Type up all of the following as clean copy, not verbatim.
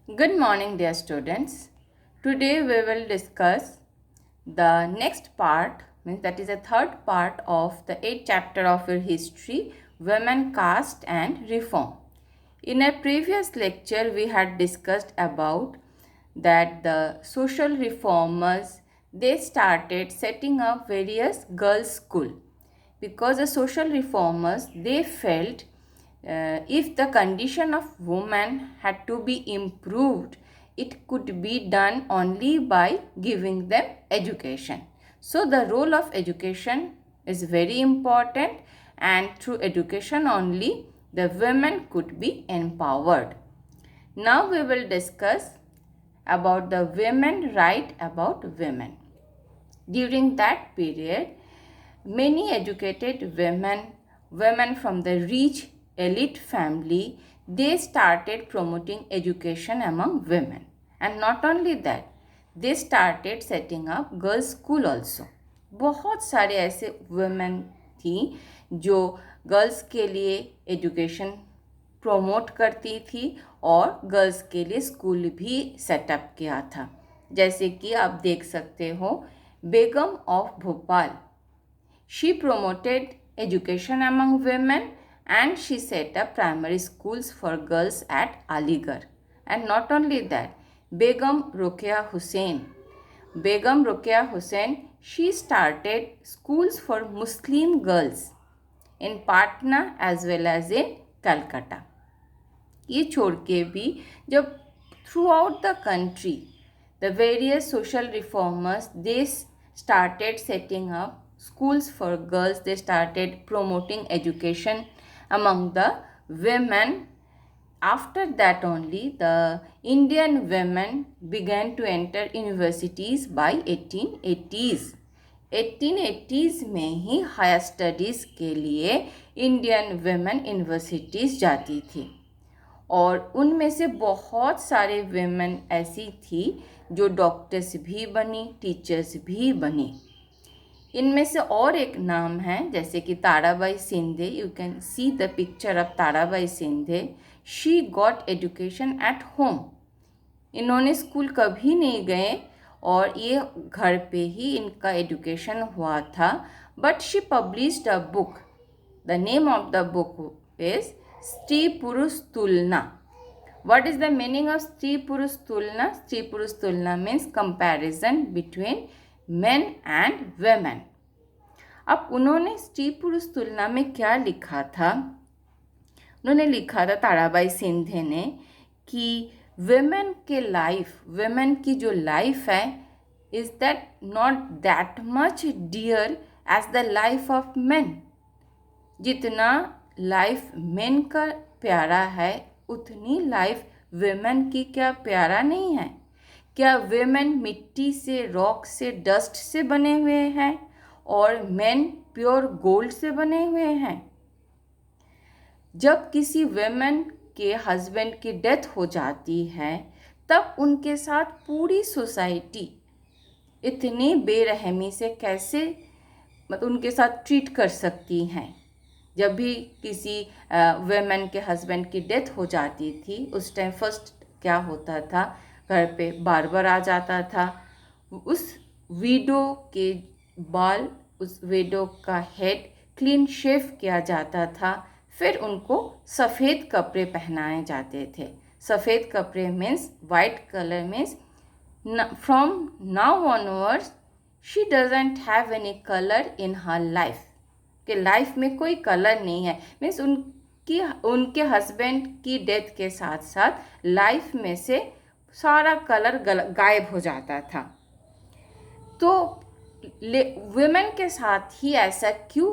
Good morning, dear students. Today we will discuss the next part, means that is the third part of the 8th chapter of your history, Women, Caste and Reform. In a previous lecture, we had discussed about that the social reformers, they started setting up various girls' school because the social reformers, they felt if the condition of women had to be improved, it could be done only by giving them education. So the role of education is very important, and through education only the women could be empowered. Now we will discuss about the women right about women. During that period, many educated women from the rich elite family, they started promoting education among women. And not only that, they started setting up girls school also. बहुत सारे ऐसे women थी जो girls के लिए education promote करती थी और गर्ल्स के लिए स्कूल भी सेटअप किया था. जैसे कि आप देख सकते हो, Begum of Bhopal, she promoted education among women and she set up primary schools for girls at Aligarh. And not only that, Begum Ruqya Hussain, she started schools for Muslim girls in Patna as well as in Calcutta. ये छोड़ के भी जब throughout the country the various social reformers, they started setting up schools for girls, they started promoting education among the women. After that only the Indian women began to enter universities by 1880s. 1880s में ही higher studies के लिए Indian women universities जाती थी और उनमें से बहुत सारे वेमेन ऐसी थी जो डॉक्टर्स भी बनी, टीचर्स भी बनी. इनमें से और एक नाम है जैसे कि Tarabai Shinde. You can see the picture of Tarabai Shinde. She got education at home. इन्होंने स्कूल कभी नहीं गए और ये घर पे ही इनका एजुकेशन हुआ था. But she published a book. The name of the book is स्त्री पुरुष तुलना. What is the meaning of स्त्री पुरुष तुलना? स्त्री पुरुष तुलना means comparison between men and women. अब उन्होंने स्त्री पुरुष तुलना में क्या लिखा था? उन्होंने लिखा था, ताराबाई सिंधे ने, कि वेमेन की जो लाइफ है is that not that much dear as the life of men. जितना लाइफ मेन का प्यारा है उतनी लाइफ वेमेन की क्या प्यारा नहीं है? क्या वेमेन मिट्टी से, रॉक से, डस्ट से बने हुए हैं और मेन प्योर गोल्ड से बने हुए हैं? जब किसी वेमेन के हस्बैंड की डेथ हो जाती है तब उनके साथ पूरी सोसाइटी इतनी बेरहमी से कैसे मतलब उनके साथ ट्रीट कर सकती हैं? जब भी किसी वेमेन के हस्बैंड की डेथ हो जाती थी उस टाइम फर्स्ट क्या होता था, घर पे बार्बर आ जाता था. उस विडो के बाल, उस विडो का हेड क्लीन शेव किया जाता था. फिर उनको सफ़ेद कपड़े पहनाए जाते थे. सफ़ेद कपड़े means white colour means from now onwards she doesn't have any colour in her life. कि लाइफ में कोई कलर नहीं है. मीन्स उनके हस्बैंड की डेथ के साथ साथ लाइफ में से सारा कलर गायब हो जाता था. तो वुमेन के साथ ही ऐसा क्यों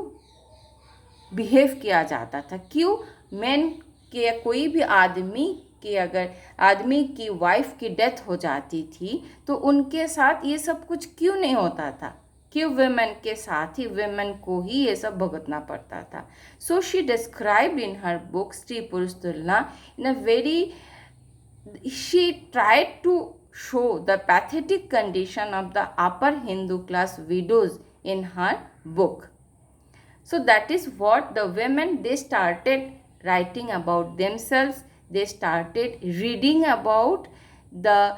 बिहेव किया जाता था? क्यों मेन के कोई भी आदमी की, अगर आदमी की वाइफ की डेथ हो जाती थी तो उनके साथ ये सब कुछ क्यों नहीं होता था? क्यों वेमेन के साथ ही वेमेन को ही ये सब भुगतना पड़ता था? So she described in her book Stri Purush Tulana in a very, she tried to show the pathetic condition of the upper Hindu class widows in her book. So that is what the women, they started writing about themselves. they started reading about the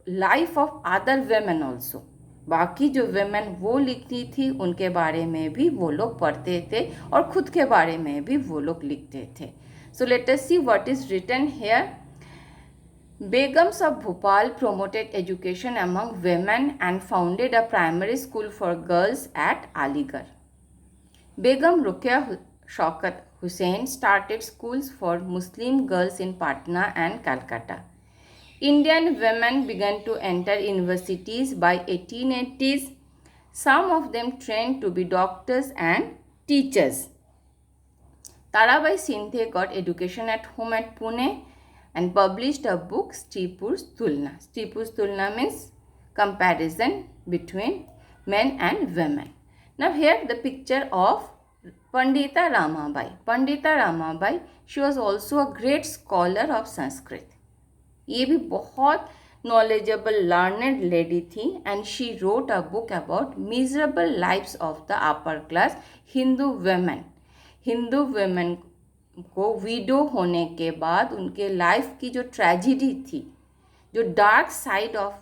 life of other women also. बाकी जो women वो लिखती थी उनके बारे में भी वो लोग पढ़ते थे और खुद के बारे में भी वो लोग लिखते थे. So let us see what is written here. Begums of Bhopal promoted education among women and founded a primary school for girls at Aligarh. Begum Ruqya Shaukat Hussain started schools for Muslim girls in Patna and Calcutta. Indian women began to enter universities by 1880s. Some of them trained to be doctors and teachers. Tarabai Sindhe got education at home at Pune and published a book, Stripur's Tulna. Stripur's Tulna means comparison between men and women. Now here the picture of Pandita Ramabai. Pandita Ramabai, she was also a great scholar of Sanskrit. ये भी बहुत knowledgeable learned lady थी and she wrote a book about miserable lives of the upper class Hindu women. Hindu women को window होने के बाद उनके life की जो ट्रेजिडी थी, जो dark side of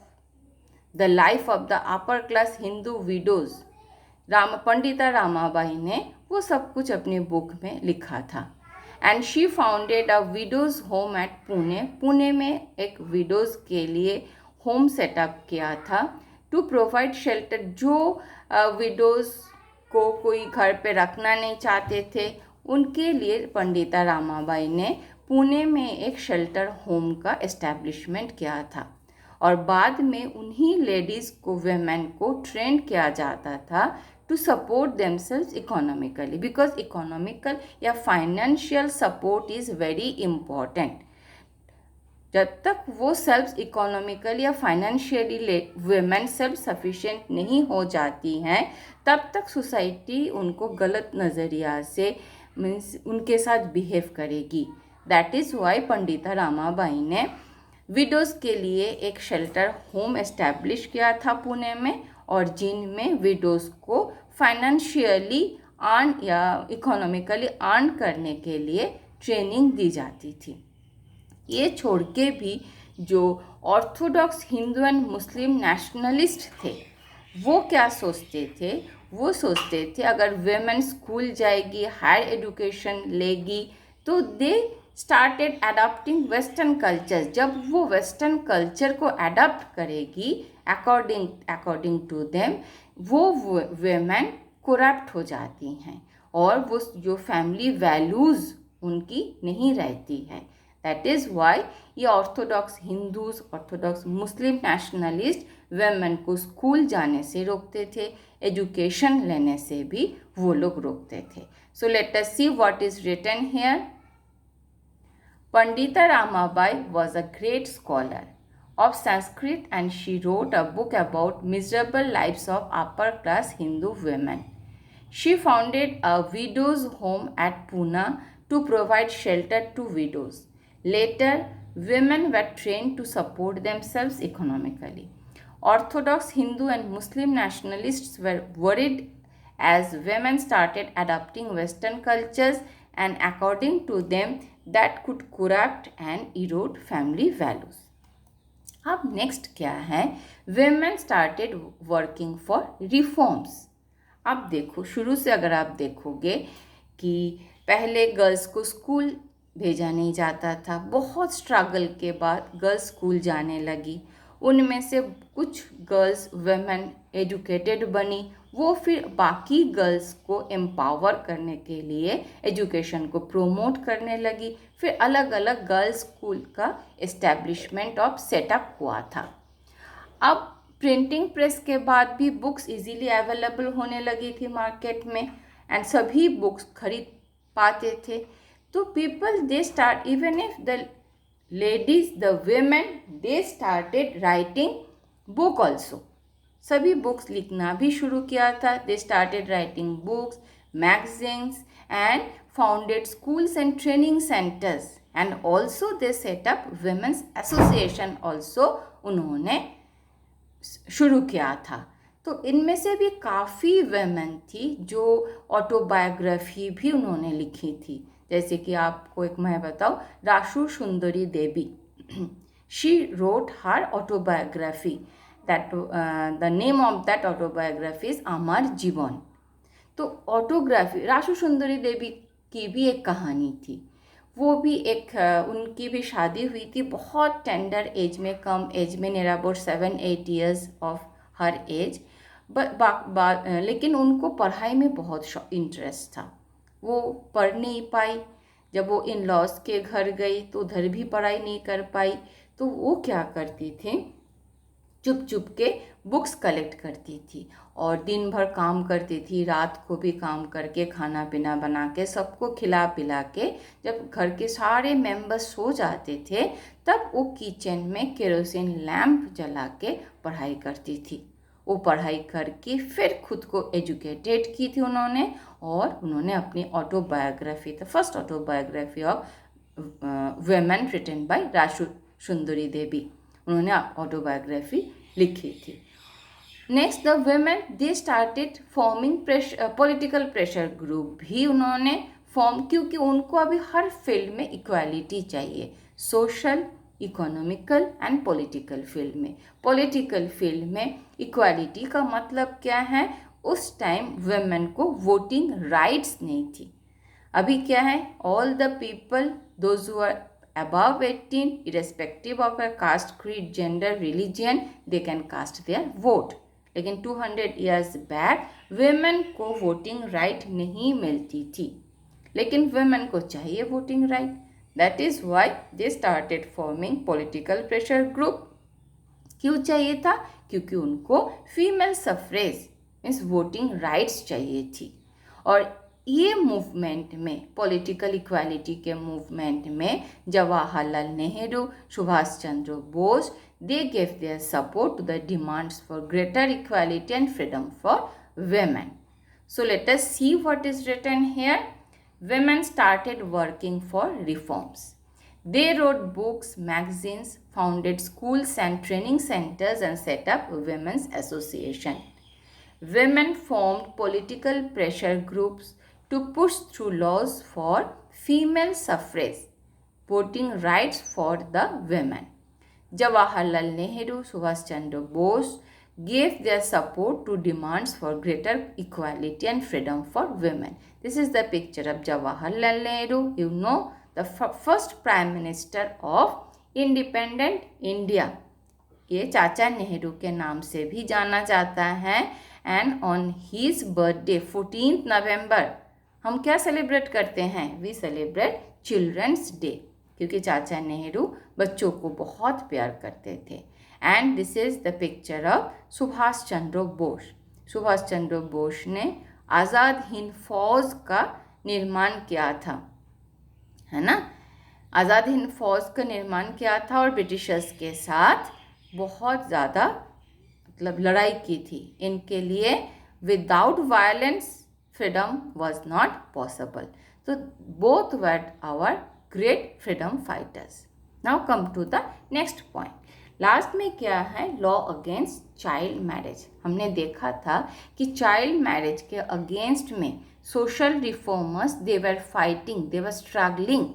the life of the upper class Hindu widows, Pandita Ramabai ने वो सब कुछ अपनी बुक में लिखा था. And she founded a widows home at Pune. Pune में एक विडोज़ के लिए होम सेटअप किया था टू प्रोवाइड शेल्टर. जो विडोज़ को कोई घर पे रखना नहीं चाहते थे उनके लिए पंडिता रामाबाई ने पुणे में एक शेल्टर होम का एस्टेब्लिशमेंट किया था. और बाद में उन्हीं लेडीज़ को, वेमेन को ट्रेन किया जाता था to support themselves economically, because economical या financial support is very important. जब तक वो सेल्फ इकोनॉमिकली या फाइनेंशियली वेमेन सेल्फ सफिशिएंट नहीं हो जाती हैं तब तक सोसाइटी उनको गलत नज़रिया से मीन्स उनके साथ बिहेव करेगी. That is Y Pandita Ramabai ने विडोज़ के लिए एक शेल्टर होम एस्टैब्लिश किया था पुणे में, और जिनमें विडोज़ को फाइनेंशियली अर्न या इकोनॉमिकली अर्न करने के लिए ट्रेनिंग दी जाती थी. ये छोड़ के भी जो Orthodox Hindu and Muslim nationalist थे वो क्या सोचते थे, वो सोचते थे अगर वेमेन स्कूल जाएगी, हायर एजुकेशन लेगी तो they started adopting western culture. जब वो वेस्टर्न कल्चर को अडॉप्ट करेगी अकॉर्डिंग टू देम, वो वेमेन करप्ट हो जाती हैं और वो जो फैमिली वैल्यूज़ उनकी नहीं रहती है. दैट इज़ वाई ये ऑर्थोडॉक्स हिंदूज, ऑर्थोडॉक्स मुस्लिम नेशनलिस्ट वेमेन को स्कूल जाने से रोकते थे, एजुकेशन लेने से भी वो लोग रोकते थे. So let us see what is written here. Pandita Ramabai was a great scholar of Sanskrit and she wrote a book about miserable lives of upper class Hindu women. She founded a widows' home at Pune to provide shelter to widows. Later, women were trained to support themselves economically. Orthodox Hindu and Muslim nationalists were worried as women started adopting Western cultures and according to them that could corrupt and erode family values. अब next क्या है, women started working for reforms. अब देखो शुरू से अगर आप देखोगे कि पहले गर्ल्स को स्कूल भेजा नहीं जाता था, बहुत स्ट्रगल के बाद गर्ल्स स्कूल जाने लगी, उनमें से कुछ गर्ल्स वेमेन एजुकेटेड बनी, वो फिर बाकी गर्ल्स को एम्पावर करने के लिए एजुकेशन को प्रोमोट करने लगी. फिर अलग अलग गर्ल्स स्कूल का एस्टेब्लिशमेंट ऑफ सेटअप हुआ था. अब प्रिंटिंग प्रेस के बाद भी बुक्स इजीली अवेलेबल होने लगी थी मार्केट में एंड सभी बुक्स खरीद पाते थे. तो people they start, even if the ladies, the women, they started writing book also. सभी बुक्स लिखना भी शुरू किया था. They started writing books, magazines and founded schools and training centres and also they setup women's association also उन्होंने शुरू किया था. तो इनमें से भी काफ़ी वेमेन थी जो ऑटोबायोग्राफी भी उन्होंने लिखी थी. जैसे कि आपको एक मैं बताऊँ, राशु सुंदरी Devi, she wrote her autobiography, that the name of that autobiography is Amar Jiban. तो ऑटोग्राफी, राशु सुंदरी देवी की भी एक कहानी थी। वो भी एक उनकी भी शादी हुई थी बहुत टेंडर एज में, कम एज में, near about 7-8 years of her age. लेकिन उनको पढ़ाई में बहुत इंटरेस्ट था। वो पढ़ नहीं पाई। जब वो इन लॉज के घर गई तो उधर भी पढ़ाई नहीं कर पाई। तो वो क्या करती थी, चुप चुप के बुक्स कलेक्ट करती थी और दिन भर काम करती थी, रात को भी काम करके खाना पीना बना के सबको खिला पिला के जब घर के सारे मेंबर्स सो जाते थे तब वो किचन में केरोसिन लैम्प जला के पढ़ाई करती थी। वो पढ़ाई करके फिर खुद को एजुकेटेड की थी उन्होंने, और उन्होंने अपनी autobiography, the first autobiography of women written by Rashu सुंदरी देवी, उन्होंने ऑटोबायोग्राफी लिखी थी। Next, the women they started forming political pressure group भी उन्होंने फॉर्म, क्योंकि उनको अभी हर फील्ड में इक्वालिटी चाहिए, social, economical and political field में। पॉलिटिकल फील्ड में इक्वालिटी का मतलब क्या है, उस टाइम वुमेन को वोटिंग राइट्स नहीं थी। अभी क्या है, all the people those who are above 18, irrespective of a caste, creed, gender, religion, they can cast their vote. लेकिन 200 years back women को वोटिंग राइट नहीं मिलती थी, लेकिन women को चाहिए voting right. That is why they started forming political pressure group. क्यों चाहिए था, क्योंकि उनको फीमेल सफ्रेज मीन्स वोटिंग राइट्स चाहिए थी। और ये मूवमेंट में, पॉलिटिकल इक्वालिटी के मूवमेंट में, Jawaharlal Nehru, Subhash Chandra Bose, they gave their support to the demands for greater equality and freedom for women. So let us see what is written here. Women started working for reforms. They wrote books, magazines, founded schools and training centers and set up women's association. Women formed political pressure groups to push through laws for female suffrage, voting rights for the women. Jawaharlal Nehru, Subhash Chandra Bose gave their support to demands for greater equality and freedom for women. This is the picture of Jawaharlal Nehru, you know, the first Prime Minister of Independent India. ये चाचा नेहरू के नाम से भी जाना जाता है। And on his birthday 14 नवंबर हम क्या सेलिब्रेट करते हैं, वी सेलिब्रेट चिल्ड्रंस डे, क्योंकि चाचा नेहरू बच्चों को बहुत प्यार करते थे। And this is the picture of Subhash Chandra Bose. Subhash Chandra Bose ने आज़ाद हिंद फौज का निर्माण किया था, है ना। आज़ाद हिंद फौज का निर्माण किया था और ब्रिटिशर्स के साथ बहुत ज़्यादा मतलब लड़ाई की थी इनके लिए। Without violence freedom was not possible. तो both were our great freedom fighters. Now come to the next point. Last में क्या है, लॉ अगेंस्ट चाइल्ड मैरिज। हमने देखा था कि चाइल्ड मैरिज के अगेंस्ट में social reformers they were fighting, they were struggling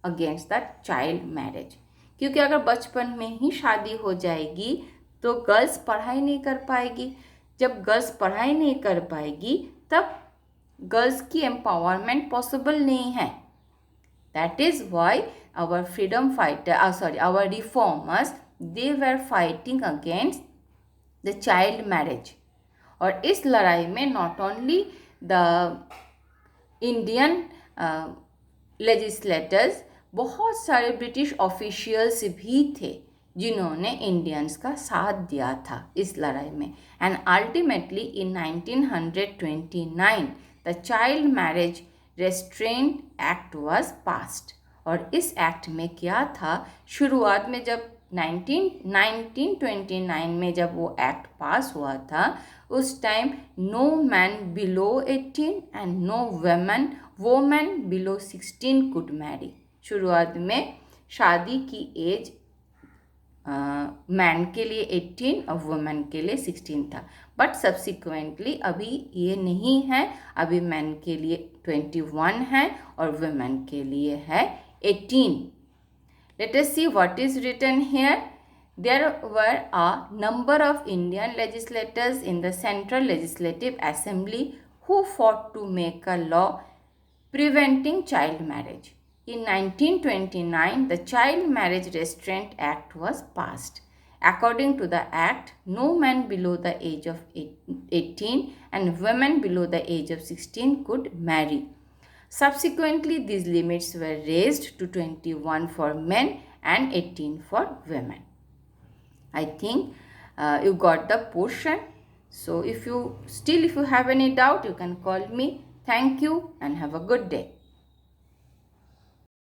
against that child marriage, क्योंकि अगर बचपन में ही शादी हो जाएगी तो गर्ल्स पढ़ाई नहीं कर पाएगी। जब गर्ल्स पढ़ाई नहीं कर पाएगी तब गर्ल्स की एम्पावरमेंट पॉसिबल नहीं है। That is why our freedom fighter, our reformers, they were fighting against the child marriage. और इस लड़ाई में not only the Indian legislators, बहुत सारे ब्रिटिश ऑफिशियल्स भी थे जिन्होंने इंडियंस का साथ दिया था इस लड़ाई में। And ultimately in 1929 the child marriage restaurant act was passed. और इस एक्ट में क्या था, शुरुआत में जब 1929 में जब वो एक्ट पास हुआ था, उस time no man below 18 and no women below 16 could marry. शुरुआत में शादी की एज मैन के लिए 18 और वुमेन के लिए 16 था। बट सब्सिक्वेंटली अभी ये नहीं है, अभी मैन के लिए 21 है और वुमेन के लिए है 18। Let us see what is written here. There were a number of Indian legislators in the Central Legislative Assembly who fought to make a law preventing child marriage. In 1929, the Child Marriage Restraint Act was passed. According to the act, no man below the age of 18 and women below the age of 16 could marry. Subsequently, these limits were raised to 21 for men and 18 for women. I think you got the portion. So if you have any doubt, you can call me. Thank you and have a good day.